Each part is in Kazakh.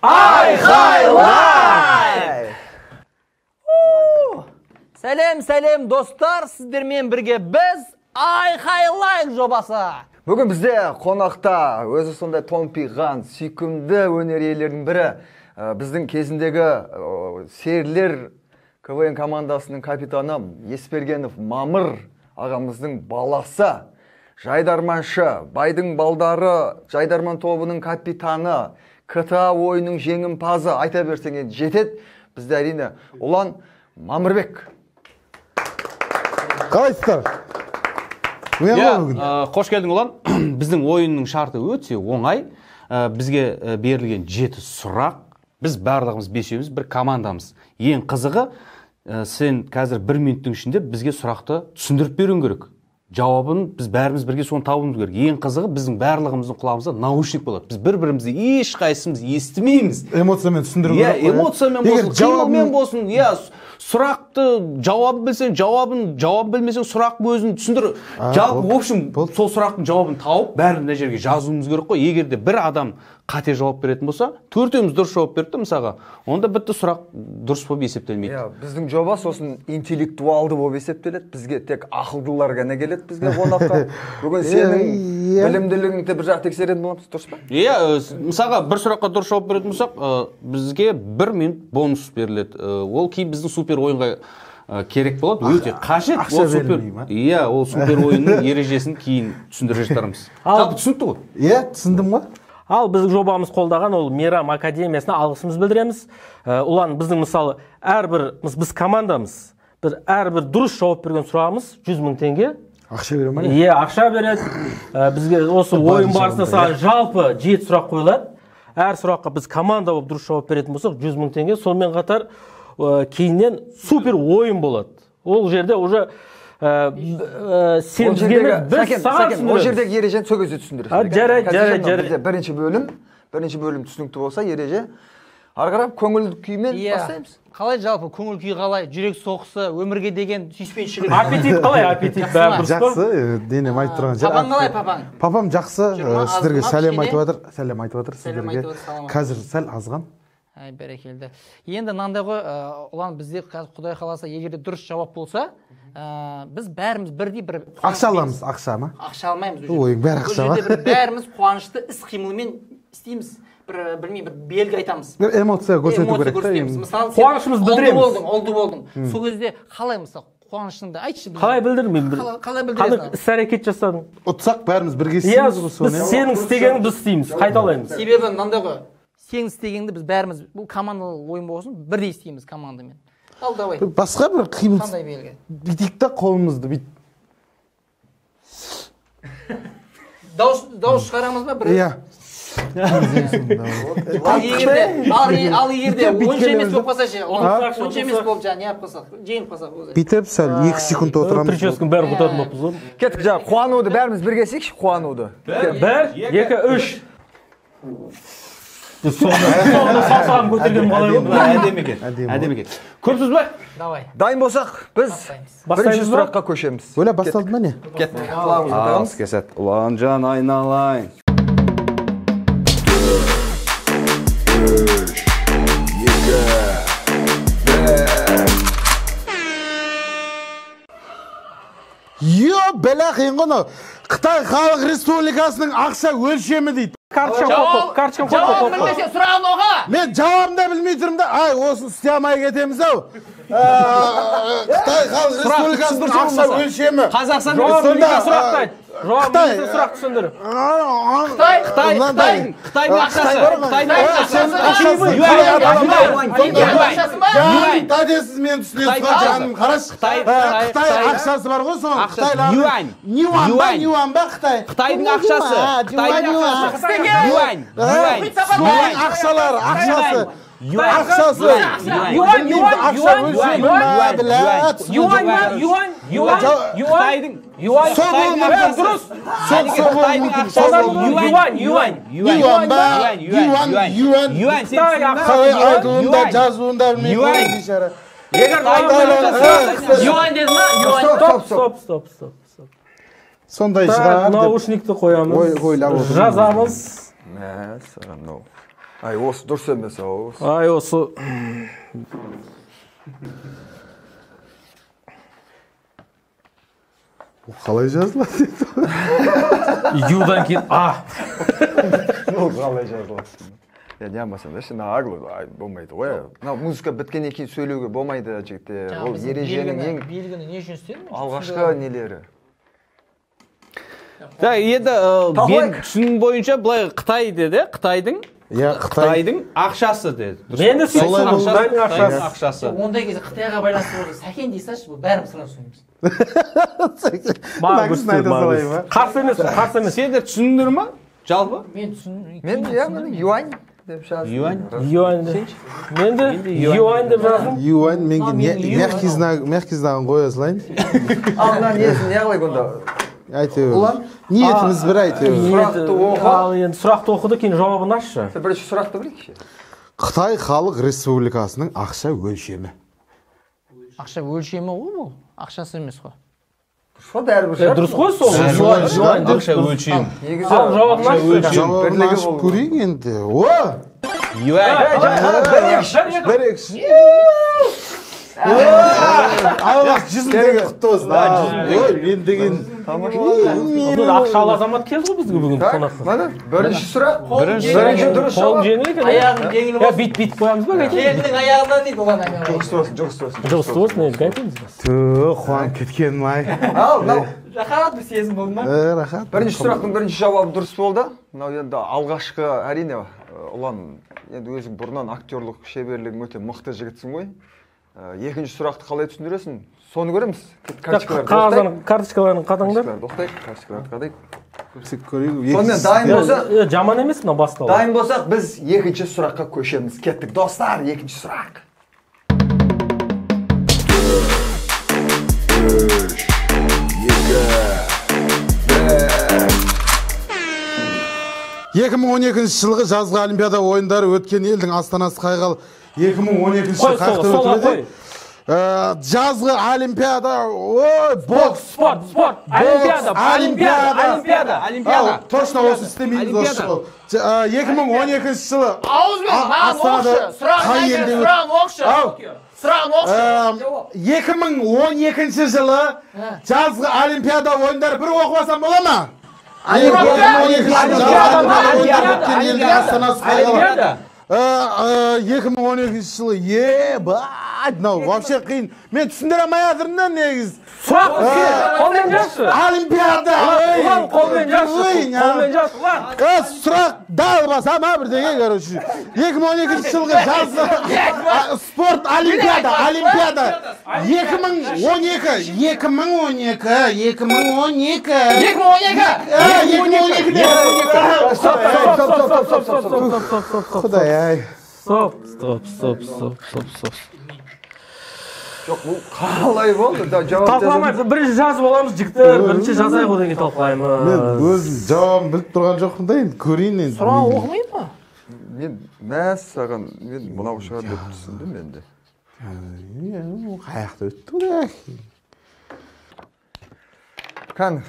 Айқайлай! Сәлем, достар, сіздермен бірге біз Айқайлай жобасы. Бүгін бізде қонақта өзі сондай томпиған, сүйкімді өнер иелерінің бірі, біздің кезіндегі серілер КВН командасының капитаны Еспергенов Мамыр ағамыздың баласы, Жайдарманшы, байдың балдары, Жайдарман тобының капитаны, КТА ойының жеңімпазы, айта берсең жетеді. Бізде әрине Ұлан Мамырбек. Қалайсыздар? Қош келдің, Ұлан. Біздің ойынның шарты өте оңай. Бізге берілген 7 сұрақ. Біз барлығымыз бесеуміз бір командамыз. Ең қызығы, сен қазір 1 минуттың ішінде бізге сұрақты түсіндіріп беруің керек. Жауабын біз бәріміз бірге соны табуымыз керек. Ең қызығы, біздің барлығымыздың құлағымызда наушник болады. Біз бір-бірімізді ешқайсымыз естімейміз. Эмоциямен түсіндіру керек. Эмоциямен болсын, қимылмен болсын, сұрақты жауабын білсең, жауабын білмесең, сұрақ өзін түсіндір. Жалпы, в общем, сол сұрақтың жауабын тауып, бәрін мына жерге жазуымыз керек қой. Егер де бір адам қате жауап беретін болса, төртеуміз дұрыс жауап берді, мысалға, онда бітті, сұрақ дұрыс болып есептелмейді. Біздің жоба сосын интеллектуалды болып есептеледі. Бізге тек ақылдылар ғана келеді бізге қонаққа. Бүгін сенің білімділігіңді бір жақ тексеретін боламыз, дұрыс па? Мысалға, бір сұраққа дұрыс жауап беретін болсақ, бізге 1 минут бонус беріледі. Ол кейін біздің супер ойынға керек болады, өте қажет. Ол супер ойынның ережесін кейін түсіндіре жатармыз. Жалпы түсінікті ғой? Түсіндім ғой. Ал біздің жобамыз қолдаған ол Мейрам академиясына алғысымыз білдіреміз. Ұлан, біздің мысалы біз командамыз, әрбір дұрыс жауап берген сұрағымыз 100.000 теңге. Ақша бере ма? Ақша береді. Бізге осы ойын барысында жалпы 7 сұрақ қойылады. Әр сұраққа біз команда болып дұрыс жауап беретін болсақ 100.000 теңге. Сонымен қатар кейіннен супер ойын болады. Ол жерде уже сен бізге біз саған түсіндіреміз. Ол жердегі ережені сол кезде түсіндіресің. Жарайды. Бірінші бөлім түсінікті болса, ереже. Ары қарап көңіл күймен бастаймыз. Қалай жалпы көңіл күй қалай? Жүрек соғысы, өмірге деген сүйіспеншілік. Аппетит қалай? Аппетит бәрі дұрыс па? Жақсы, денем айтып тұрған жер. Папаң қалай, папаң? Папам жақсы, сіздерге сәлем айтып жатыр. Сәлем айтып жатыр сіздерге. Қазір сәл азған. Бәрекелді. Енді мынандай ғой, Ұлан, бізде Құдай қаласа, егер де дұрыс жауап болса, біз бәріміз бірдей бір ақша аламыз, ақша ма? Ақша алмаймыз. Ойың бәрі ақша ма? Бұл жерде бәріміз қуанышты іс-қимылмен істейміз. Білмеймін, бір белгі айтамыз. Бір эмоция көрсету керек. Мысалы, қуанышымыз білдіреміз. Олды болдың. Сол кезде қалай мысалы қуанышыңды айтшы. Қалай білдірмеймін? Қалай білдіресің? Қандай іс-әрекет жасадың? Ұтсақ бәріміз бірге істейміз ғой соны. Сенің істегеніңді біз істейміз, қайталаймыз. Себебі мынандай ғой, сен істегенді біз бәріміз, бұл командалы ойын болсын, бірдей істейміз командамен. Ал давай. Басқа бір қимыл. Қандай белгі? Бүйтейік та қолымызды бүйт. Дауыс шығарамыз ба бір? Иә. Ал егерде онша емес болып қалса ше, онша емес болып жаңа не алып қалсақ, жеңіп қалсақ өзі. Бүйтіп сәл 2 секунд отырамыз. Прическаның бәрі құтатын боқпыз ғой. Кеттік жаңа, қуануды бәріміз бірге есейікші, қуануды. 1, 2, 3. Соны саусағын көтергенім қалай болды? Әдемі екен. Көрсіз бе? Давай. Дайын болсақ, біз бірінші сұраққа көшеміз. Өлі басталды ма не? Кеттік. Құлағымызды тағамыз. Кесет. Ұланжан айналайын. Бәлә қиын ғыны. Қытай Халық Республикасының ақша өлшемі дейді. Карточкам Жауабын білмесе сұрағын оға. Мен жауабын да білмей тұрмын да. Осын істей алмай кетеміз ау. Қытай Халық Республикасының ақша өлшемі. Қазақстан сұрақты айт. Жауабын сұрақ түсіндір. Қытайдың ақшасы. Қытай десіз мен түсінесіз ғой жаным, қараш. Қытай ақшасы бар ғой соң. Юань ба Қытай? Қытайдың ақшасы. Юань ақшасы. Сондай шығар. Наушникті қоямыз. Жазамыз. Ай, осы дұрыс емес ау. Ай, осы Қалай жазылады? юдан кейін а. Ол қалай жазылады? Я не алмасам, да, нагло, болмайды ғой. Мынау музыка біткеннен кейін сөйлеуге болмайды, жігіттер. Ол ереженің ең белгіні не үшін істедің? алғашқы нелері. Да, енді мен түсінігім бойынша былай Қытай деді, Қытайдың ақшасы деді. Мен де сөйтсем, Қытайдың ақшасы. Ақшасы. Ондай кезде Қытайға байланысты болды. Сәкен дей салшы, бұл бәріміз сразу түсінеміз. Маған көрсетеді. Қарсы емес, қарсы емес. Сендер түсіндіңдер ма? Жалпы? Мен түсін. Мен міне юань деп жаздым. Юань деп. Мен де юань деп жаздым. Юань, менге мягкий знагын қоя салайын. Ал мына несін не қылайық онда? Әйтеуір. Ниетіміз бір әйтеуір. Сұрақты оқы. Ал енді сұрақты оқыды, кейін жауабын ашшы. Сен бірінші сұрақты білейікші. Қытай Халық Республикасының ақша өлшемі. Ақша өлшемі ғой бұл. Ақшасы емес қой. Сол бәрібір шығар. Дұрыс қой сол. Юань деп. Ақша өлшем. Негізі Ал жауабын ашшы. Жауабын ашып көрейік енді. О! Алғаш жүзімдегі құтты болсын. Ой, мен деген... Ақшалы азамат келді ғой бізге бүгін қонаққа. Mana бірінші сұрақ. Бірінші дұрыс Қолым жауап. жеңіл екен. Аяғың жеңіл болсын. Бит қоямыз ба? Келіннің аяғынан дейді оған айналайын. Жұғысты болсын. Жұғысты болсын, енді айтамыз. Тү, қуанып кеткенім ай. Ал, мынау Рахат бір сезім болды ма? Рахат. бірінші сұрақтың бірінші жауабы дұрыс болды. Мынау енді алғашқы әрине ұлан енді өзің бұрыннан актерлық шеберлігің өте мықты жігітсің ғой. Екінші сұрақты қалай түсіндіресің? Соны көреміз. Карточкаларын қатаңдар. Карточкаларды қадайық. Көрсек көрейік. Сонымен дайын болсақ, Жаман емес мына бастау. дайын болсақ біз екінші сұраққа көшеміз. Кеттік достар, екінші сұрақ. 2012 жылғы жазғы Олимпиада ойындары өткен елдің астанасы қайғалы. 2012 қайықта өтті. Жазғы Олимпиада, бокс, спорт, Олимпиада. Точно осы істемейміз осы жыл. 2012 жылы Астанада қай елде өтті? 2012 жылы жазғы Олимпиада ойындары бір оқымасам бола ма? 2012 жылы мынау вообще қиын. Мен түсіндіре алмай жатырмын да негіз. Қолмен жазшы. Олимпиада. Қолмен жазшы. Сұрақ далбаса ма бірдеңе, короче. 2012 жылғы жазғы спорт Олимпиада. 2012. Құдай ай. Стоп. Жоқ, бұл қалай болды? Талқыламайды. Бірінші жазып оламыз, жігіттер. Бірінші жазайық одан кейін талқылаймыз. Мен өзім жауабын біліп тұрған жоқпын да енді көрейін енді. Сұрақ оқымайды ма? Мен мәссаған, мен мынау шығар деп түсіндім енді. Қаяқта өтті ғой. Қан.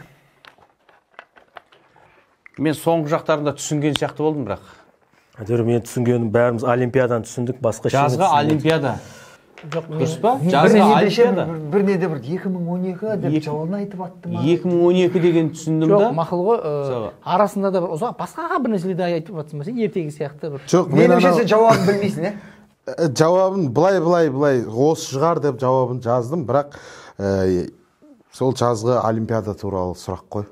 Мен соңғы жақтарында түсінген сияқты болдым бірақ. Әйтеуір мен түсінгенім бәріміз Олимпиадан түсіндік, басқа Жазғы Олимпиада. Дұрыс па? Жазғы Олимпиада. Бір неде бір 2012 деп жауабын айтып атты ма? 2012 деген түсіндім да. Жоқ, мақұл ғой. Арасында да бір ұзақ басқаға бір нәрселерді айтып жатсың ба сен ертегі сияқты бір. Жоқ, меніңше сен жауабын білмейсің, жауабын былай осы шығар деп жауабын жаздым, бірақ сол жазғы Олимпиада туралы сұрақ қой.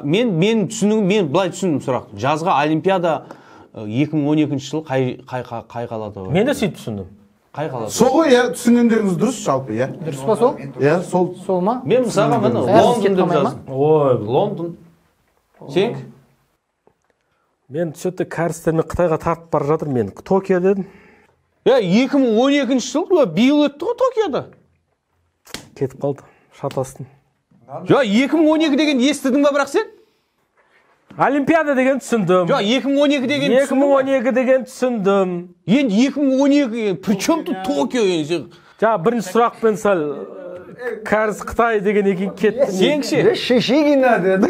Мен түсінігім, мен былай түсіндім сұрақты. Жазғы Олимпиада 2012 жылы қай қалада? Мен де сөйтіп түсіндім. Қай қалада? Сол ғой, түсінгендеріңіз дұрыс жалпы, иә? Дұрыс па сол? Иә, сол ма? Мен мысалға міне Лондон деп жаздым. Ой, Лондон. Сен? Мен сөйтті кәрістермен Қытайға тартып бара жатыр, мен Токио дедім. 2012 жыл биыл өтті ғой Токиода. Кетіп қалды, шатастым. 2012 деген естідің ба бірақ сен? Олимпиада деген түсіндім. 2012 деген 2012 деген түсіндім. Енді 2012 при чем тут Токио енді? Бірінші сұрақпен сәл кәріс Қытай деген екен кетті. Сен ше? Шешегина деді.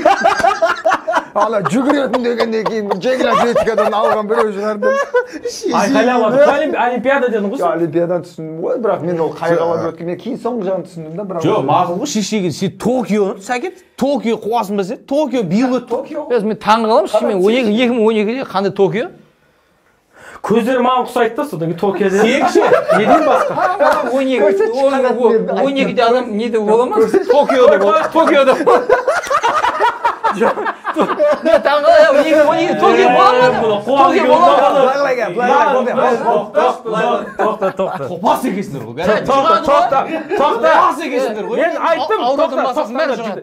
ала жүгіретін дегеннен кейін бір жеңіл атлетикадан алған біреу шығарды. Айқайлап отыр. Олимпиада дедің ғой. Олимпиададан түсіндім ғой, бірақ мен ол қай қалада өткен, мен кейін соңғы жағын түсіндім да, бірақ. Жоқ, мақұл ғой, шешегі сен Токио, сәкет, Токио қуасың ба сен? Токио биыл өтті. Мен таң қаламын, мен 2012-де қандай Токио? Көздері маған ұқсайды да, содан кейін Токиода. Сен ше? Неден басқа? 12-де адам неде бола ма? Токиода бола. Токиода бола. Мен таң қаламын, 2012-де Токио бола ма? Токио бола ма? Тоқта. Бас екесіңдер ғой. Тоқта. Бас екесіңдер ғой. Мен айттым,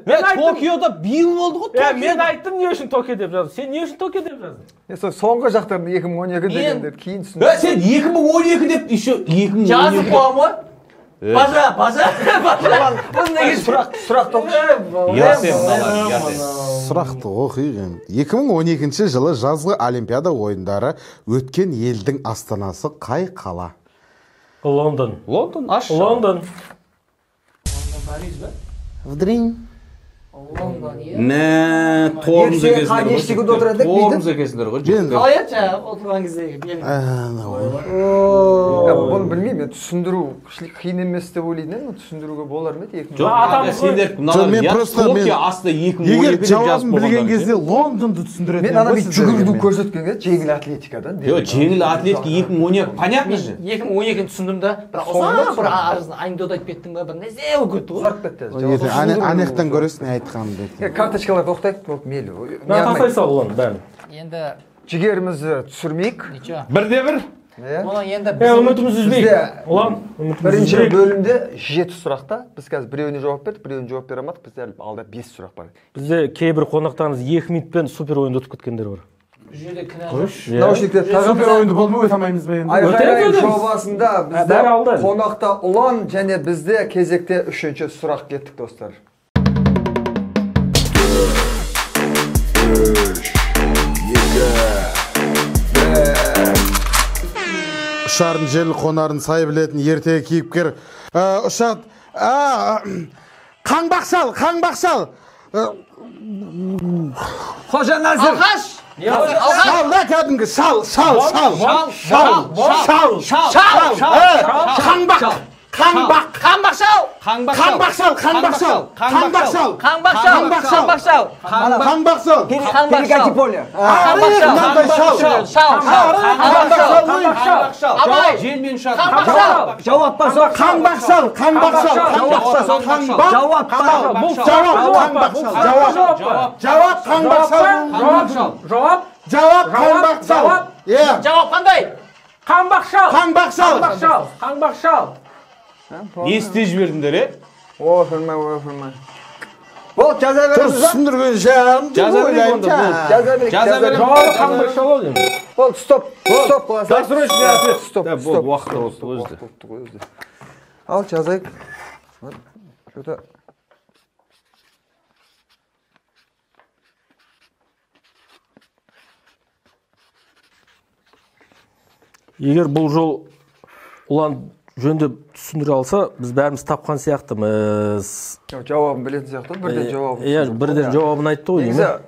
Мен Токиода биыл болды ғой. мен айттым не үшін Токио деп жаздым. Сен не үшін Токио деп жаздың? Соңғы жақтарын 2012 дегендер кейін түсіндім. Сен 2012 деп еще 2012. Жазып қоя ма? Бажа. Сұрақ Сұрақты оқиын. 2012 жылы жазғы Олимпиада ойындары өткен елдің астанасы қай қала? Лондон. Лондон, аш. Лондон. Вдринь. Не, тоғыз екесіңдер ғой. Тоғыз екесіңдер ғой. Қалай еді жаңағы отырған кезде? Бұны білмеймін, мен түсіндіру қиын емес деп ойлайын, түсіндіруге болар ма еді? Жоқ, сендер Токио асты 2012 егер деп жазып жауабын білген қойғандар кезде Лондонды түсіндіретін. Мен ана жүгіруді көрсеткенге жеңіл атлетикадан. Жоқ, жеңіл атлетика 2012, понятно же. 2012-ні түсіндім да, бірақ ұзақ бір анекдот айтып кеттің ба, бір нәрсе болып кетті ғой. Анаяқтан көресің айтқанымды. Карточкаларды оқытайық, болып мейлі. Тастай сал оны бәрін. Енді Жігерімізді түсірмейік. Бірде бір. оны енді Үмітімізді үзбейік. Ұлан, Бірінші бөлімде 7 сұрақта, біз қазір біреуіне жауап бердік, біреуіне жауап бере алмадық, бізде алда 5 сұрақ бар. Бізде кейбір қонақтарымыз 2 минутпен супер ойынды ұтып кеткендер бар. бұл жерде кінә Наушниктер тағып Супер ойынды болмай өте алмаймыз ба енді? айқайлайын жобасында бәрі алды. бізде қонақта ұлан және бізде кезекте 3-ші сұрақ кеттік достар. Ұшарын жел қонарын сай білетін ертегі кейіпкер ұшат Қаңбақшал Қожа Назыр. шал да кәдімгі шал қаңбақшал Перекати поле. Желмен ұшады. Жауап па соқ. Қаңбақшал жауап қандай? Қаңбақшал. Есте жібердіңдер, Офырмай. Бол, жаза беріңіз ба? түсіндірген жағын Жаза берейік онда, бол. Жаза берейік. Жауабы қаңбақшал ол енді. Бол, стоп қыласың. Стоп. Уақыт өзді. Ал, жазайық. Егер бұл жол ұлан жөндеп түсіндіре алса, біз бәріміз тапқан сияқтымыз. Жауабын білетін сияқты, бірден жауабын. Иә, бірден жауабын айтты ғой. Негізі,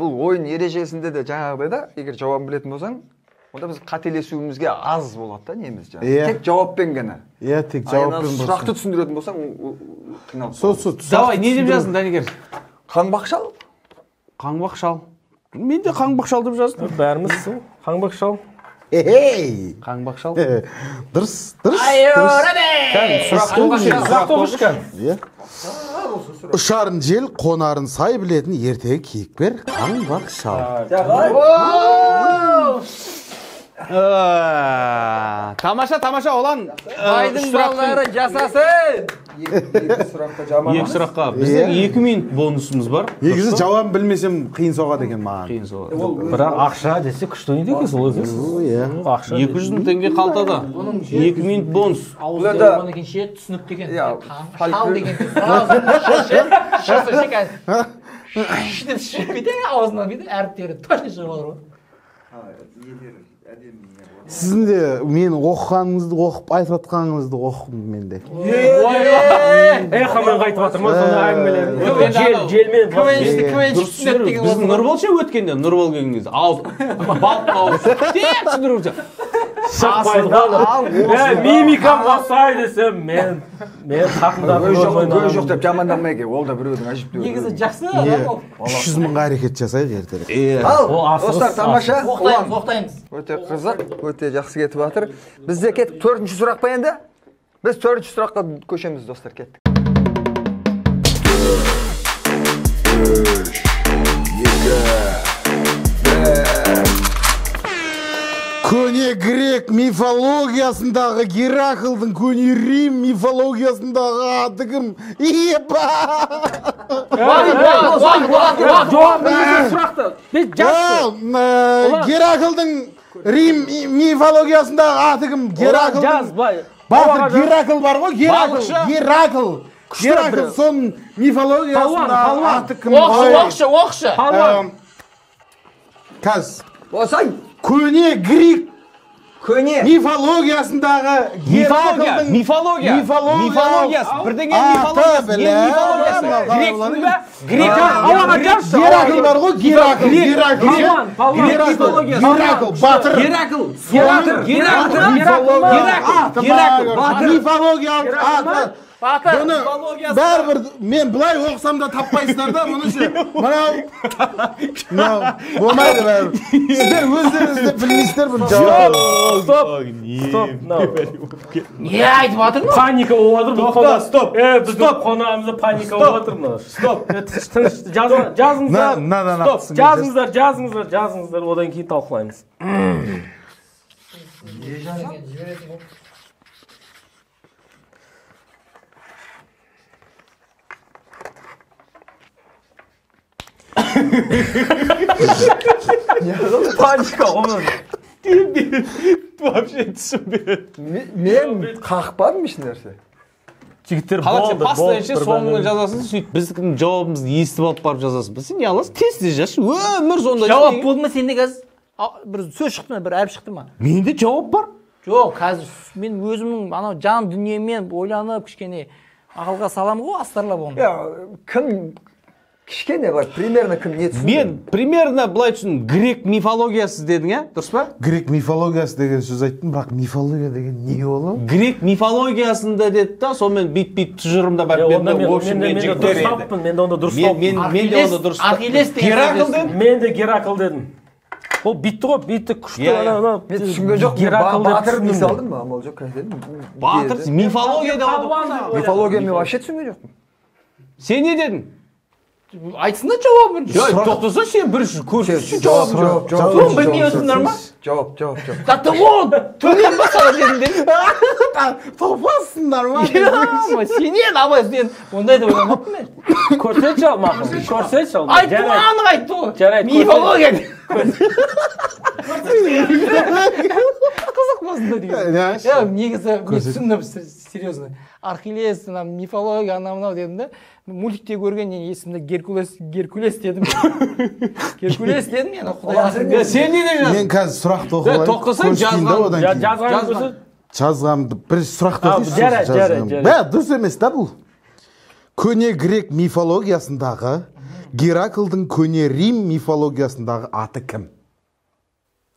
бұл ойын ережесінде де жаңағыдай да, егер жауабын білетін болсаң, онда біз қателесуімізге аз болады да неміз жаңағы. Тек жауаппен ғана. Иә, тек жауаппен болсын. Сұрақты түсіндіретін болсаң, қиналып. Давай, не деп жаздың, Данигер? Қаңбақшал? Қаңбақшал. Мен де қаңбақшал деп жаздым. Бәріміз қаңбақшал. Қаңбақшал. Дұрыс. Сұрақ оқышқан. Ұшарын жел, қонарын сай білетін ертегі кейіпкер Қаңбақшал. Тамаша, Олан. Байдың балалары жасасын. Екі сұрақта жаман. Екі сұраққа. Бізде 2 минут бонусымыз бар. Негізі жауабын білмесем қиын соғады екен маған. Қиын соғады. Бірақ ақша десе күшті ойнайды екен сол өзі. Ақша. 200 мың теңге қалтада. 2 минут бонус. Ауызда болғаннан кейін ше түсініп деген. Шал деген. Шал деп шығып кетеді аузынан бүйтіп әріптері точно шығып алыр ғой. Сіздің де мен оқығаныңызды оқып айтып жатқаныңызды оқыдым мен де. Мен қайтып жатырмын сонда әңгімелерін. Желмен. Біздің Нұрбол ше өткенде, Нұрбол келген кезде балық ауыз тек түсіндіріп мимикам басай десем мен хақымдағы көз жоқ деп жаманданмай ке, ол да біреудің әжептәуір. негізі жақсы 300 мыңға әрекет жасайық ертерек. Ал, достар, тамаша. оқытаймыз Өте қызық, өте жақсы кетіп жатыр. Бізде кеттік 4-ші сұрақ па енді? Біз 4-ші сұраққа көшеміз, достар, кеттік. Көне грек мифологиясындағы Гераклдың көне Рим мифологиясындағы аты кім? Гераклдың Рим мифологиясындағы аты кім? Батыр Геракл бар ғой, Геракл. Соның мифологиясындағы аты кім? оқшы Каз. Осай! Көне грек Көне! мифологиясындағы Гераклдың мифологиясы бірдеңе мифологиясы гректің ба Геракл бар ғой, Геракл батыр мифологиялық аты. Бұны бәрібір мен былай оқысам да таппайсыздар да, бұны ше мынау болмайды бәрібір. Сіздер өздеріңізді білмейсіздер бұны жауабын. Стоп. не айтып жатырмын Паника болып жатыр. Стоп. Біздің қонағымызда паника болып жатыр. Стоп. Жазыңыздар, одан кейін талқылаймыз. Паника ғой. вообще түсінбедім. Мен қақпадым еш нәрсе. Жігіттер Қалай болды. постоянно соңынан жазасың, сөйтіп біздің жауабымызды естіп алып барып жазасың. Сен не аласың? Тез жазшы. Өмір сонда. жауап болды ма сенде қазір бір сөз шықты ма, бір әріп шықты ма? Менде жауап бар. жоқ қазір мен өзімнің анау жан дүниемен ойланып кішкене ақылға саламын ғой астарлап оны. Кім кішкене бар, примерно кім не түсінді? Мен примерно былай түсіндім, грек мифологиясы дедің, ә? Дұрыс па? Грек мифологиясы деген сөз айттым, бірақ мифология деген не ол? Грек мифологиясында деді да, сонымен бит тұжырымда бар. Мен онда дұрыс. Ахиллес деген Мен де Геракл дедім. Ол битті ғой, битті күшті. Мен түсінген жоқ, батыр не салдым ба? Амал жоқ, қайтедім. Батыр, мифология да Мифология мен вообще түсінген жоқпын. Сен не дедің? айтсын да жауабын. Тоқтаса сен бір көрсетші. Жауап. Соны білмейсіңдер ма? Жауап. Таты ол төмен басала дедің. Топасыңдар ма? Сенен абай сен ондай да ойламаппын мен. Көрсетші ал мақұл. Көрсетші ал. Айтты ма анық айтты ғой. Жарайды. Мифология. Қызық болсын деген. Негізі мен түсіндім серьезно. Архилес, мифология анау дедім да. Мультикте көрген есімде Геркулес дедім. Геркулес дедім мен. Сен не дедің? Мен қазір сұрақты оқылайын. Жазғанымды бір сұрақты оқиын. Дұрыс емес та бұл. Көне грек мифологиясындағы Гераклдың көне Рим мифологиясындағы аты кім?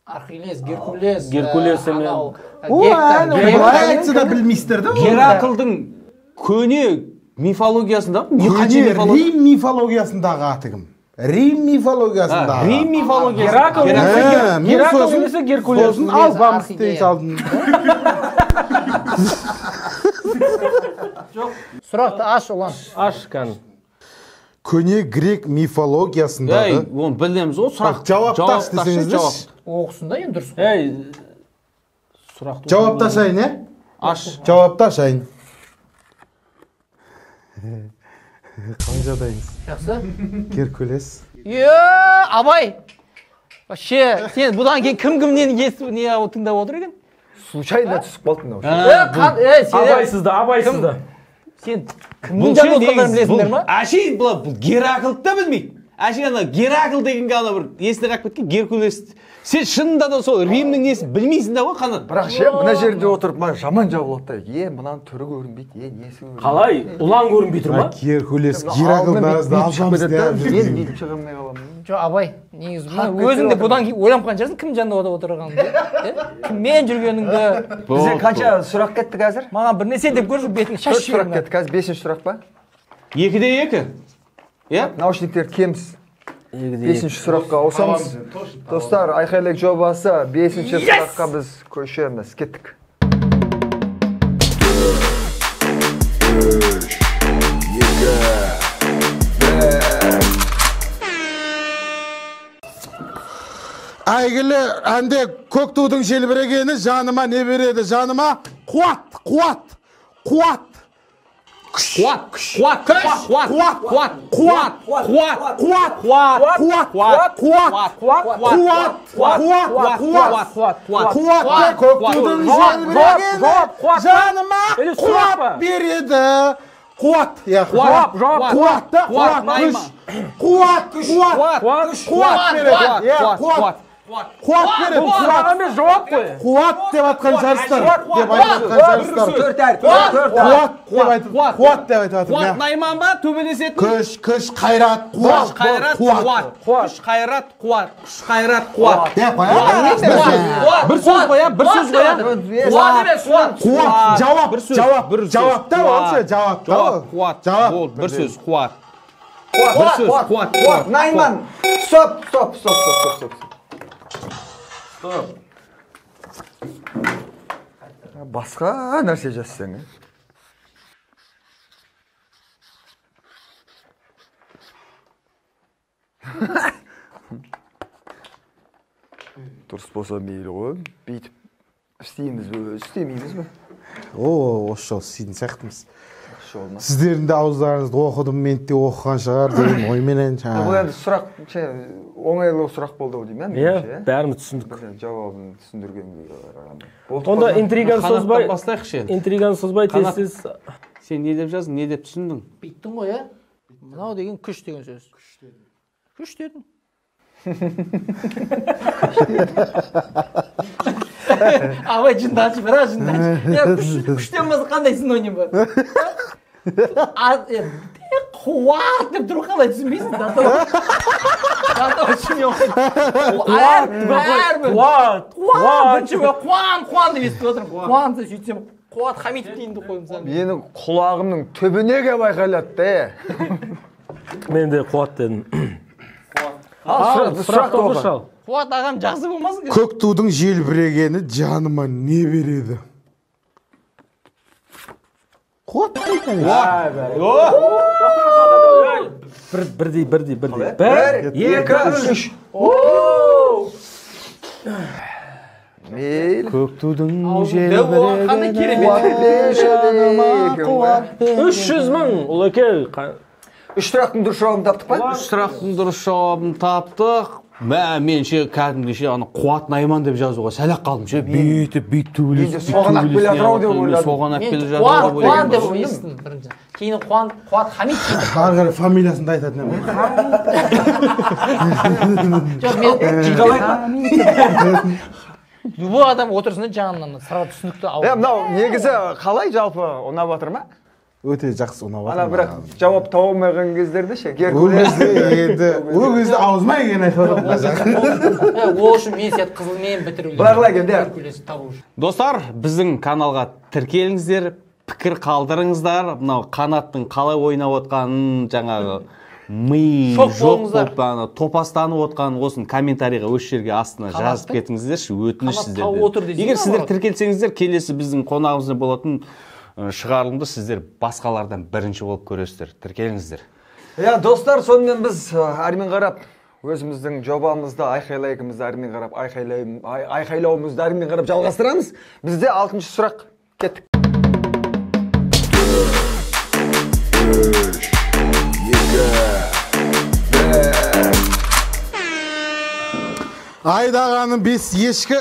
Архилес, Геркулес. Геркулес мен. Былай айтса да білмейсіздер да? Гераклдың көне мифологиясында? Көне Рим мифологиясындағы аты кім? Рим мифологиясындағы. Рим мифологиясы. Геракл немесе Геркулес. Сосын албам істей салдым. Сұрақты аш ұлан. Аш кән. Көне грек мифологиясындағы. Оны білеміз ғой, сұрақ. Жауаптас десеңіздер. Оқысын да енді дұрыс. Сұрақты. Жауапташайын, е? Аш. Жауапташайын. Қалай жадайыңыз? Жақсы. Геркулес. Абай. Вообще, сен бұдан кейін кім-кімнен естіп не тыңдап отыр екен? Случайно түсіп қалдың. Абайсызда. Сен кімнің жан отқандарын білесіңдер ма? Әшейін бұл Гераклды да білмейді. әшейін ана Геракл дегенге ана бір есіне қалып кеткен Геркулес. Сен шынында да сол Римнің несін білмейсің да ғой Қанат. Бірақ ше мына жерде отырып маған жаман жабылады да. Мынаның түрі көрінбейді, несі көрінбейді. Қалай? Ұлан көрінбей тұр ма? Геркулес, Гераклдың арасында алжамыз мен бүйтіп шыға алмай қаламын. Жоқ, Абай, негізі өзің де бұдан кейін ойланған шығарсың, кім жанында отырғаныңды, кіммен жүргеніңді. Бізде қанша сұрақ кетті қазір? Маған бір нәрсе деп көрші бетіңе шаш сұрақ кетті. Қазір 5-ші сұрақ па? 2-2. Иә? Наушниктер кемсіз. 5-ші сұраққа ауысамыз. Достар, айқайлайық жобасы 5-ші сұраққа біз көшеміз. Кеттік. Әйгілі әнде көк тудың желбірегені жаныма не береді? Жаныма қуат, қуат, қуат. Қуат, қуат, қуат, қуат, қуат, қуат, қуат, қуат, қуат, қуат, қуат, қуат, қуат, көк тудың желбірегені жаныма қуат береді. Қуат, қуат, қуат, күш, қуат, күш, қуат береді. Қуат береді. Сұрақ емес, жауап қой. Қуат деп атқан жарыстар. Деп айтқан жарыстар. Қуат деп айтып жатыр. Қуат Найман ба? Төбелесетін? Күш, қайрат, қуат. Күш, қайрат, қуат. Күш, қайрат, қуат. Деп қоя. Бір сөз қоя, бір сөз қоя. Қуат емес, қуат. Қуат, жауап. Жауапта вообще, жауапта. Қуат, болды, бір сөз, қуат. Қуат, Найман. Стоп. Басқа нәрсе жазсаң, дұрыс болса мейлі ғой. Бүйтіп істейміз бе, істемейміз бе? Осы жол істейтін сияқтымыз. Сіздердің де ауыздарыңызды оқыдым, мен де оқыған шығар деген ойменен. Бұл енді сұрақ, оңайлы сұрақ болды деймін. Иә, бәріміз түсіндік. Жауабын түсіндіргенге қарағанда. Онда интриганы созбай тез. Сен не деп жаздың, не деп түсіндің? Бүйттің ғой, ә? Мынау деген күш деген сөз. Күш дедің. Абай жындашы, бірақ жындашы. Күштен базы қандай синоним бар? Қуат деп тұру қалай түсінбейсің? Қуан деп естіп отырмын. Қуан деп сөйтсем, Қуат Хамитов дейінді қойым. Менің құлағымның түбіне кеп айқайлады. Мен де Қуат дедім. Сұрақ оқы. Қуат ағам жақсы болмасын. Көк тудың желбірегені жаныма не береді? Қуат қайтады. Бірдей. 1, 2, 3. Мейл. Көк тудың желбірегені жаныма қуат береді. 300 мың, ұлеке. 3 сұрақтың дұрыс жауабын таптық па? 3 сұрақтың дұрыс жауабын таптық. Менше кәдімгіше аны Қуат Найман деп жазуға сәл-ақ қалдым ше. Бүйтіп төбелесіп. Соған ақ келе жатыр ау деп ойладым. Соған ақ келе жатыр. Қуан деп естідім бірінші. Кейін Қуат Хамит дейді. Ары қарай фамилиясын да айтатын едім. Бұл адам отырысында жаңынан сұрау түсінікті алып. Мынау негізі қалай жалпы ұнап жатыр ма? Өте жақсы ұнап Ана бірақ жауап таба алмаған кездерде ше. Ол кезде аузыма келген айтып жатыр. Ол үшін мен сияқты қызылмен бітіру. Былай келді. Достар, біздің каналға тіркеліңіздер, пікір қалдырыңыздар. Мынау Қанаттың қалай ойнап отқанын, жаңағы ми жоқ болып топастанып отқанын осын комментарийға осы жерге астына жазып кетіңіздерші, өтініш сіздерден. Егер сіздер тіркелсеңіздер, келесі біздің қонағымызда болатын шығарылымды сіздер басқалардан бірінші болып көресіздер. Тіркеліңіздер. Достар, сонымен біз әрмен қарап өзіміздің жобамызды айқайлайымызды әрмен қарап айқайлауымызды әрмен қарап жалғастырамыз. Бізде 6-шы сұрақ кеттік. Айдағаның 5 ешкі.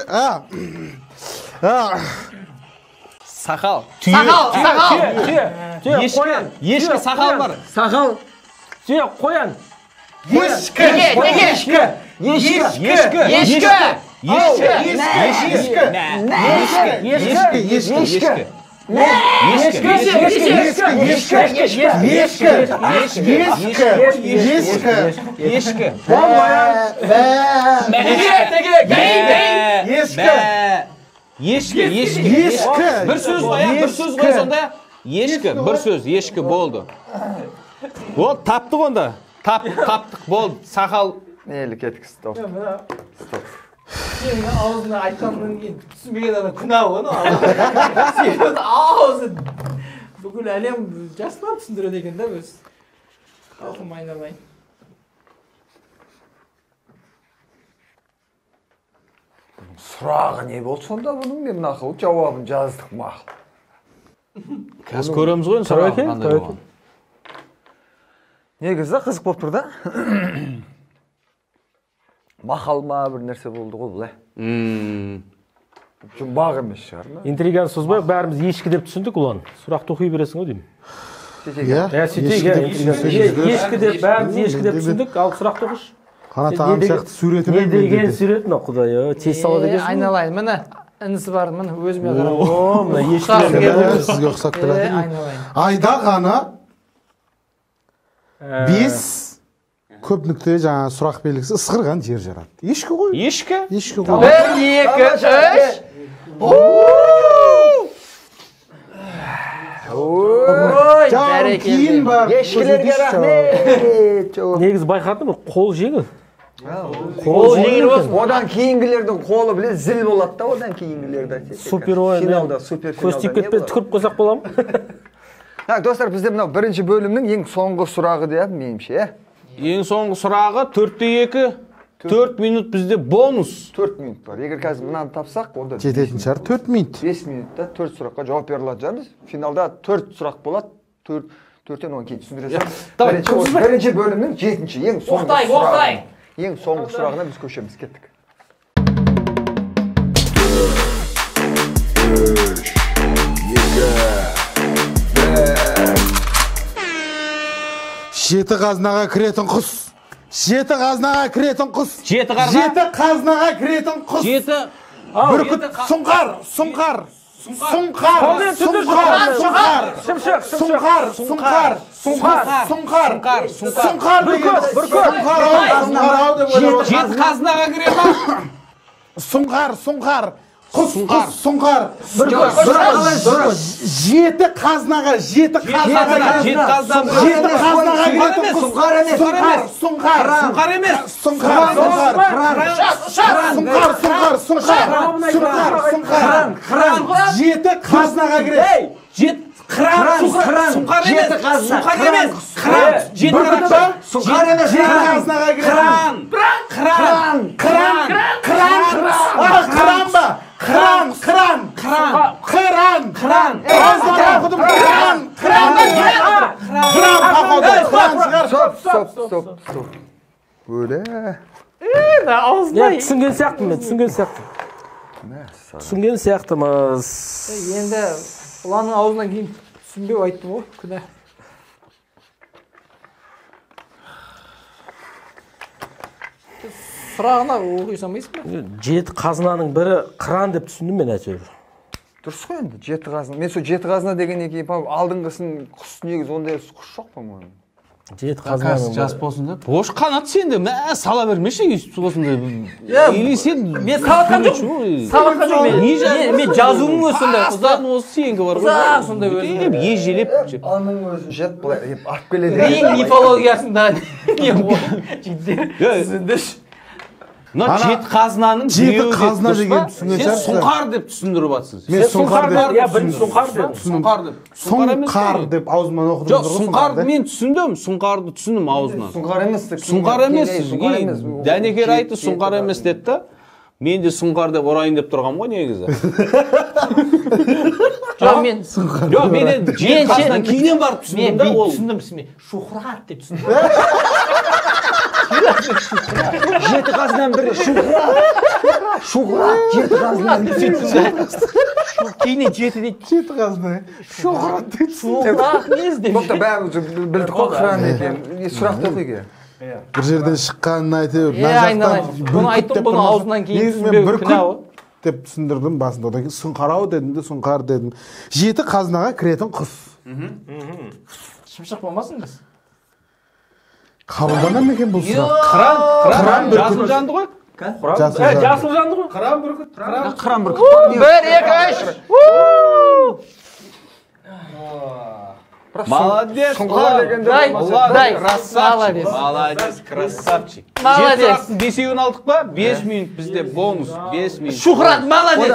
Сақал. Сақал. Ешкі сақал бар. Сақал. Қоян. Ешкі. Bir söz qo'y sonda. Ешкі, bir söz, ешкі bo'ldi. Ол таптық онда. Таптық болды. Сақал Нелі кетік, стоп. Сенің аузына айтқаннан кейін түсінбеген адам күнә ғой. Сенің аузын бүкіл әлем жасынан түсіндіреді екен да өз. Халқым айналайын. Сұрағы не болды сонда бұның? Мен нақыл жауабын жаздық мақыл. қазір көреміз ғой сұрағы қандай болған. Негізі қызық болып тұр да. Мақал ма бір нәрсе болды ғой бұлай. Жұмбақ емес шығар ма? Интриганы созбай, бәріміз ешкі деп түсіндік ұлан. Сұрақты оқи бересің ғой деймін. Ешкі деп, бәріміз ешкі деп түсіндік, ал сұрақты оқыш. Қанат ағам сияқты суреті не деген сурет мына құдай, тез салады екенсің. Айналайын, міне інісі бар, міне өзіме қарап. Мына ешкілер сізге ұқсап тұрады. Айда ғана 5 көп нүкте жаңа сұрақ белгісі ысқырған жер жарады. Ешкі ғой? Ешкі? Ешкі ғой. 1, 2, 3. Кейін бар. Ешкілерге рахмет. негізі байқадым, қол жеңіл. Қол жеңіл болсын. Одан кейінгілердің қолы біле зіл болады да, одан кейінгілерді. Супер ойын. Финалда, супер финалда. Көз тиіп кетпей түкіріп қойсақ бола ма? Достар, бізде мынау бірінші бөлімнің ең соңғы сұрағы деп меніңше. Ең соңғы сұрағы 4-2. 4 минут бізде бонус. 4 минут бар. Егер қазір мынаны тапсақ, онда Жететін шығар 4 минут. 5 минутта 4 сұраққа жауап бере алады жармыз. Финалда 4 сұрақ болады. 4-тен оны кейін түсіндіресің. Бірінші бөлімнің 7-ші ең соңғы сұрағы. Ең соңғы сұрағына біз көшеміз, кеттік. Жеті қазынаға кіретін құс. Жеті қазынаға кіретін құс. Жеті қарна? Жеті қазынаға кіретін құс. Жеті. Бүркіт сұңқар. Сұңқар. Сұңқар. Сұңқар. Сұңқар. Сұңқар. Сұңқар. Сұңқар. Сұңқар. Сұңқар. Жеті қазынаға кіре ма? Сұңқар. Сұңқар. Құс. Сұңқар. Жеті қазынаға. Жеті қазынаға. Жеті қазынаға. Жеті қазынаға кіретін құс. Сұңқар емес. Сұңқар. Сұңқар емес. Сұңқар. Жеті қазынаға кіреді. Қыран. Сұңқар емес. Сұңқар емес. Қыран. Жеті қарақшы. Сұңқар емес. Жеті қазынаға кіреді. Қыран ба? Қыран. Стоп. Өлі. Түсінген сияқтымыз. Енді ұланың аузынан кейін түсінбеу айттым ғой, күнә. Сұрағына оқи салмайсың ба? Жеті қазынаның бірі қыран деп түсіндім мен әйтеуір. Дұрыс қой енді, жеті қазына. Мен сол жеті қазына дегеннен кейін алдыңғысын құс негіз ондай құс жоқ па мұның. Жеті қазынаның жас болсын да. Бош қанат сенде, сала бермеші осындай. Или сен мен салатқан жоқ. Мен жазуым өз сонда. Ұзадың осы сенгі бар. Ұзақ сонда өзі. Ежелеп. Аның өзі жет былай ап келеді. Ең мифологиясында түсіндіш. Мына жеті қазынаның жеті қазына деген түсінген сен сұңқар деп түсіндіріп жатсың. Мен сұңқар деп сұңқар деп аузымнан оқыдым. Жоқ, сұңқарды мен түсіндім, сұңқарды түсіндім аузынан. Сұңқар емес. Дәнекер айтты, сұңқар емес деді да. Мен де сұңқар деп ұрайын деп тұрғам ғой негізі. Жоқ, мен жеті қазынан кейінен барып түсіндім да ол. Түсіндім, шухрат деп түсіндім. Жеті қазынан бірі шухрат. Жеті қазынан кейінен жеті дейді. Жеті қазына. Шухрат дейді. Шухрат нез деп. Тоқта бәріміз білдік қой қыран екен. Сұрақты оқиға. бір жерден шыққанын айтып айналайын бұны айттым бұны аузынан кейін түсінбеу күнә ғой деп түсіндірдім басында. Одан кейін сұңқар-ау дедім де сұңқар дедім. Жеті қазынаға кіретін құс. шымшық болмасын біз Қабылдана ма екен бұл сұрақ? Қыран жасыл жанды ғой. Жасыл жанды ғой. Қыран бүркіт. Қыран бүркіт. 1 2 3 Молодец. Сұңқар дегенде дай Красавчик. Молодец, красавчик. Молодец. Бесеуін алдық па? 5 минут бізде бонус. 5 минут. Шухрат молодец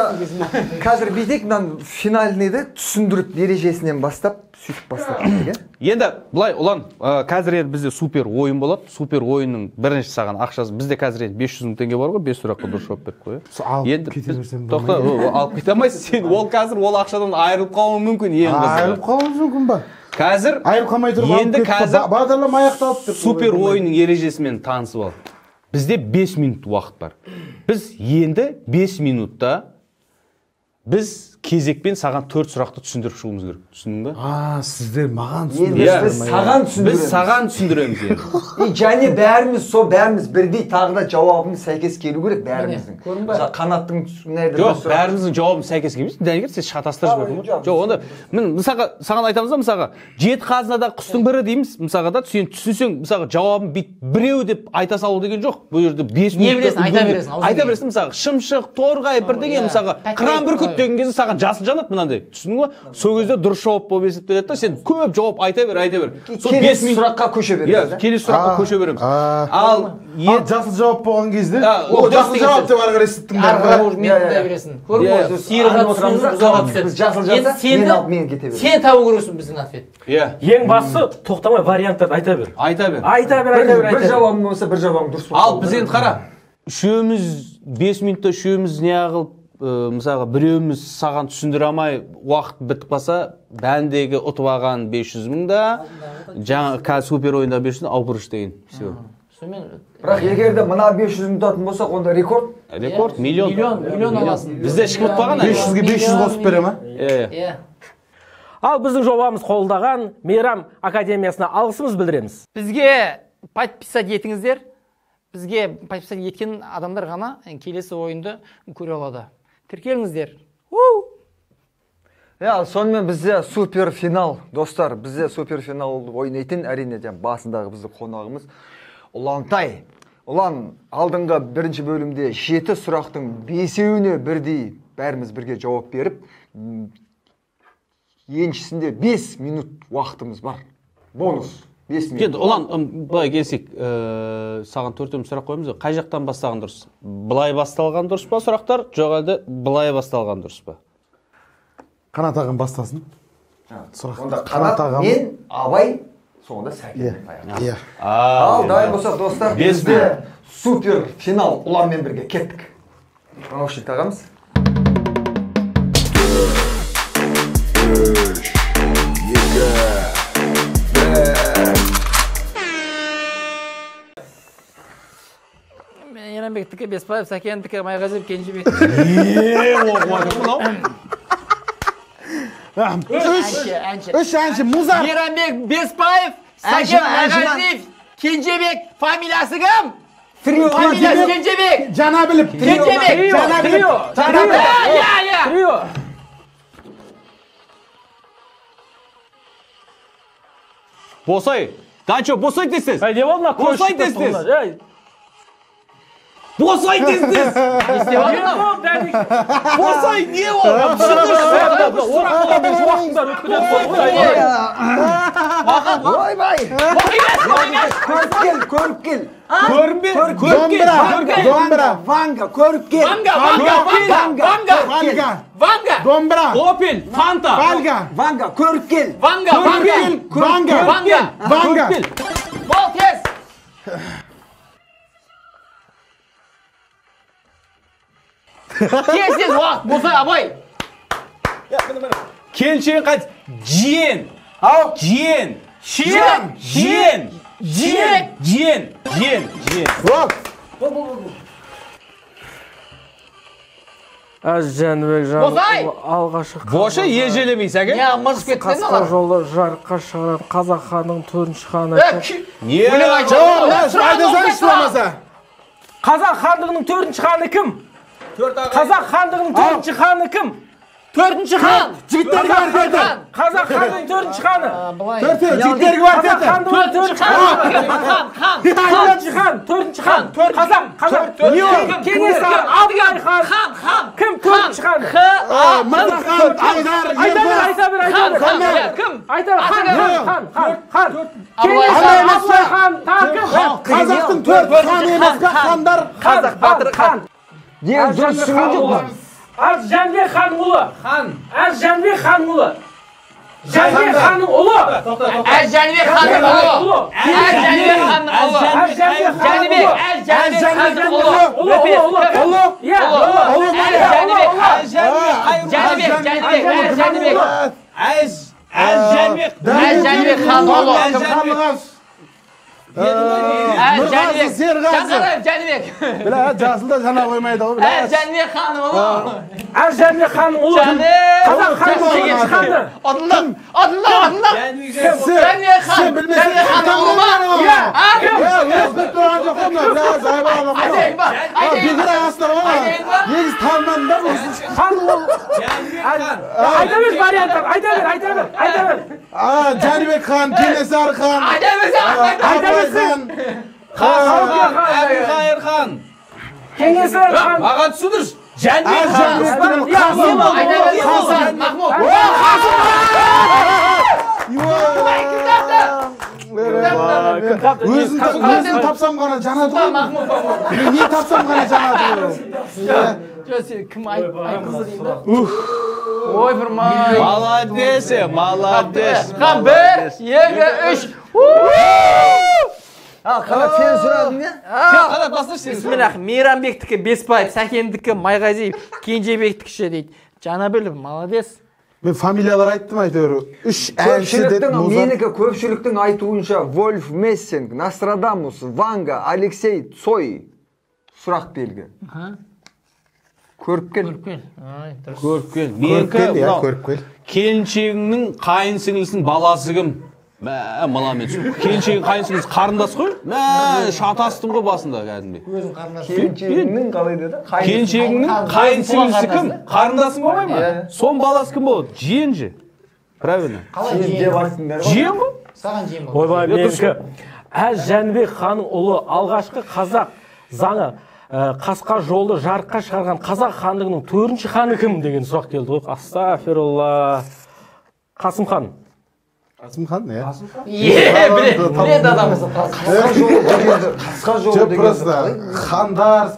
қазір бүйтейік, мынаны финальныйды түсіндіріп ережесінен бастап сөйтіп бастап кетейік. Енді былай ұлан, қазір бізде супер ойын болады. Супер ойынның бірінші саған ақшасы бізде қазір 500 мың теңге бар ғой, 5 сұраққа дұрыс жауап беріп қой. Алып кете берсем тоқта, алып кете алмайсың. Сен ол қазір ол ақшадан айырылып қалуы мүмкін ең қызығы. Айырылып қалуы мүмкін ба? Қазір айырылып қалмай тұрып енді қазір бағдарлама аяқталып деп супер ойынның ережесімен танысып ал. Бізде 5 минут уақыт бар. Біз енді 5 минутта біз кезекпен саған 4 сұрақты түсіндіріп шығуымыз керек. Түсіндің бе? Сіздер маған Біз саған түсіндіреміз. Біз саған түсіндіреміз енді. Және бәріміз бірдей тағы да жауабымыз сәйкес келу керек бәріміздің. Қанаттың жоқ, бәріміздің жауабымыз сәйкес келмейді. Дәнекер сен шатастырып жатырсың ғой. Жоқ, онда мен мысалға саған айтамыз да, мысалға 7 қазынадағы құстың бірі дейміз. Мысалға да сен түсінсең, мысалға жауабын біреу деп айта салу деген жоқ. Бұл жерде 5 минут айта бересің. Мысалға шымшық, торғай бірдеңе, мысалға қыран бүркіт деген кезде саған жасыл жанады мынандай. Түсіндің ба? Сол кезде дұрыс жауап болып есептеледі да, сен көп жауап айта бер. Сол 5 сұраққа көше береміз. Иә, келесі сұраққа көше береміз. Ал жасыл жауап болған кезде, ол жасыл жауап деп ары қарай сіттің сен табу керексің біздің ответ. Ең бастысы тоқтамай варианттарды айта бер. Айта бер. Бір жауабым болса, бір жауабым дұрыс болады. Ал біз енді қара. Үшеуміз 5 минутта үшеуміз не қылып, мысалға біреуміз саған түсіндіре алмай уақыт бітіп қалса, бәндегі ұтып алған 500 мың да, жаңа супер ойында 500 алып ұрыш деген. Все. Бірақ егерде мына 500 мың ұтатын болсақ, онда рекорд? Рекорд миллион аласың. Бізде ешкім ұтпаған. 500-ге 500 қосып бере ма? Ал біздің жобамыз қолдаған Мейрам Академиясына алғысымыз білдіреміз. Бізге подписать етіңіздер. Бізге подписать еткен адамдар ғана келесі ойынды көре алады. Тіркеліңіздер. Сонымен бізде супер финал, достар. Бізде супер финал ойнайтын, әрине басындағы бізді қонағымыз Ұлантай. Ұлан, алдыңғы бірінші бөлімде 7 сұрақтың 5-еуіне бірдей бәріміз бірге жауап беріп, еншісінде 5 минут уақытымыз бар. Бонус 5 минут. Енді Ұлан, былай келсек, саған 4 сұрақ қойымыз. Қай жақтан бастаған дұрыс? Былай басталған дұрыс па сұрақтар? Жоқ әлде былай басталған дұрыс па? Қанат ағам бастасын. Онда Қанат, мен, Абай, соңында Сәкен. Ал, дайын болсақ, достар, бізде супер финал Ұланмен бірге кеттік. Наушник тағамыз. Еранбектікі Беспаев, Сәкендікі Майғазиев, Кенжебек. Үш әнші, Музар. Еранбек Беспаев, Сәкен Майғазиев, Кенжебек. Фамилиясы кім? Фамилиясы Кенжебек. Жанабіліп. Кенжебек. Трио. Босай. Данчо, босай тез-тез. Не болды? Босай тез-тез. Босай тез-тез. Босай не ол? Ойбай! Көріп кел. Ванга, көріп кел. Ванга. Домбыра. Опель, Фанта. Ванга, көріп кел. Ванга. Бол тез. Тез уақыт болса, Абай. Келіншегін қайт. Жиен. Жәнібек Босай! алғашқы Боша ежелемейсің әке? Не, мырзып кетті қасқа жолы жарыққа шығарған қазақ ханның 4-ші ханы. Не? Қазақ хандығының 4-ші ханы кім? Қазақ хандығының 4-ші ханы кім? 4-ші хан! Жігіттерге бар деді. Қазақ хандығының 4-ші ханы. Жігіттерге бар Қазақ деді. хандығының 4-ші ханы. 4-ші хан. Қазақ. Кеңес хан, Абылай хан. Кім 4-ші ханы? Мырза хан, Айдар, Ербол. Хан. Кеңес хан, Абылай хан, тағы кім? Қазақтың 4 ханы емес пе хандар? Қазақ батыр хан. Ең дұрыс түсінген жоқпын. Az Жәнібек ханның ұлы. Az Жәнібек ханның ұлы. Жәнібек ханның ұлы. Az Жәнібек ханның ұлы. Az Жәнібек ханның ұлы. Az Жәнібек ханның ұлы. Жәнібек ханның ұлы. Нұрғазы, Серғазы. Жәнібек. Біле, жасылда жана қоймайды ғой. Жәнібек ханның ұлы. Az Жәнібек ханның ұлы. Қазақ ханның сегізінші ханы. Атылдым. Сен білмесең, ханның ұлы. Өзбек тұрған жоқ қой, біраз айбаған жоқ қой. Бекір ағасына ғой. Негіз танымадың ба бұл? Айта бер варианттар, айта бер. Жәнібек хан, Кенесары хан. Абылай хан. Әбілқайыр хан. Кеңесары хан. Маған түсіндірші. Жәнібек хан. Өзін тапсам ғана жанады ғой. Не тапсам ғана жанады ғой. Кім айтқызы деймін да? Ойпырмай. Молодец. Хан 1, 2, 3. Ал, қанат сен сұрадың не? Қанат басыршы. Бисмиллах, Мейрамбектікі Беспаев, Сәкендікі Майғазиев, Кенжебектікіші дейді. Жанабілов, молодец. Мен фамилиялар айттым әйтеуір. 3 әнші деді. Менікі көпшіліктің айтуынша Вольф Мессинг, Нострадамус, Ванга, Алексей Цой сұрақ белгі. Көріп кел. Менікі келіншегіңнің қайынсіңлісінің баласы кім? Мыламен келіншегің қайынсіңлісі қарындас қой? Шатастым ғой басында кәдімгі. Келіншегіңнің қалай деді? Келіншегіңнің қайынсіңлісі кім? Қарындасың болмай ма? Сон баласы кім болады? Жиен же. Правильно. Жиен ғой? Саған жиен болды. Ойбай, менікі. Әз Жәнібек ханның ұлы алғашқы қазақ заңы қасқа жолды жарыққа шығарған қазақ хандығының 4-ші ханы кім деген сұрақ келді ғой. Астафирулла. Қасым хан. Қасым хан, иә. Біледі адамыз. Қасқа жолы деген хандар.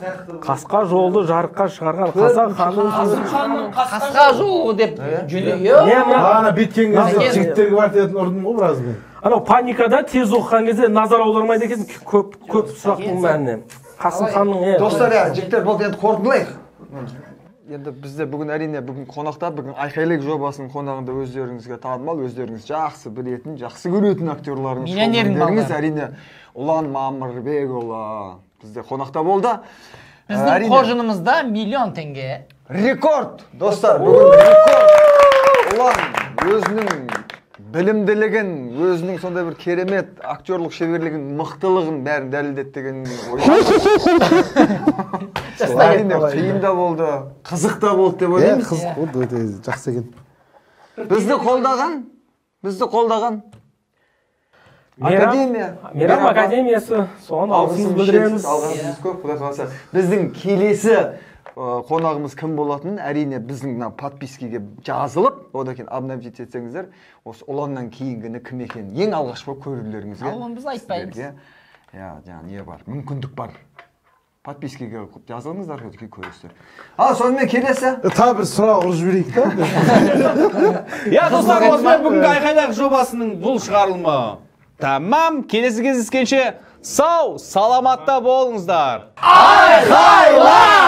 Қасқа жолды жарыққа шығарған қазақ хандығының Қасқа жолы деп жүлі. Ана беткен кезде жігіттерге бар дейтін ұрдым ғой біраз мен. Анау паникада тез оқыған кезде назар аудармайды екенсің көп сұрақтың мәніне. Қасым ханның достар, жігіттер, болды енді қорытындылайық. Енді бізде бүгін әрине қонақта бүгін Айқайлық жобасының қонағында өздеріңізге танымал, өздеріңіз жақсы білетін, жақсы көретін актерларыңыз, шоугерлеріңіз әрине Ұлан Мамырбекұлы бізде қонақта болды. Біздің қоржынымызда 1 миллион теңге. Рекорд, достар, бүгін рекорд. Ұлан өзінің білімділігін, өзінің сондай бір керемет актерлық шеберлігін, мықтылығын бәрін дәлелдеді деген әрине қиын да болды, қызық та болды деп ойлаймын. Қызық болды, өте жақсы екен. Бізді қолдаған Мейрам академиясы, соған алғысымыз білдіреміз. Алғысымыз көп, құдай қаласа. Біздің келесі қонағымыз кім болатынын әрине біздің подпискаға жазылып, одан кейін обновить етсеңіздер, осы Ұланнан кейінгіні кім екенін ең алғаш болып көрулеріңізге. Оны біз айтпаймыз. Не бар, мүмкіндік бар. Подпискаға жазылыңыздар, көресіздер. Ал сонымен келесі. Та бір сұрақ ұрып жіберейік та. Достар, осымен бүгінгі Айқайлық жобасының бұл шығарылымы тамам. Келесі кездескенше сау, саламатта болыңыздар. Айқайлай!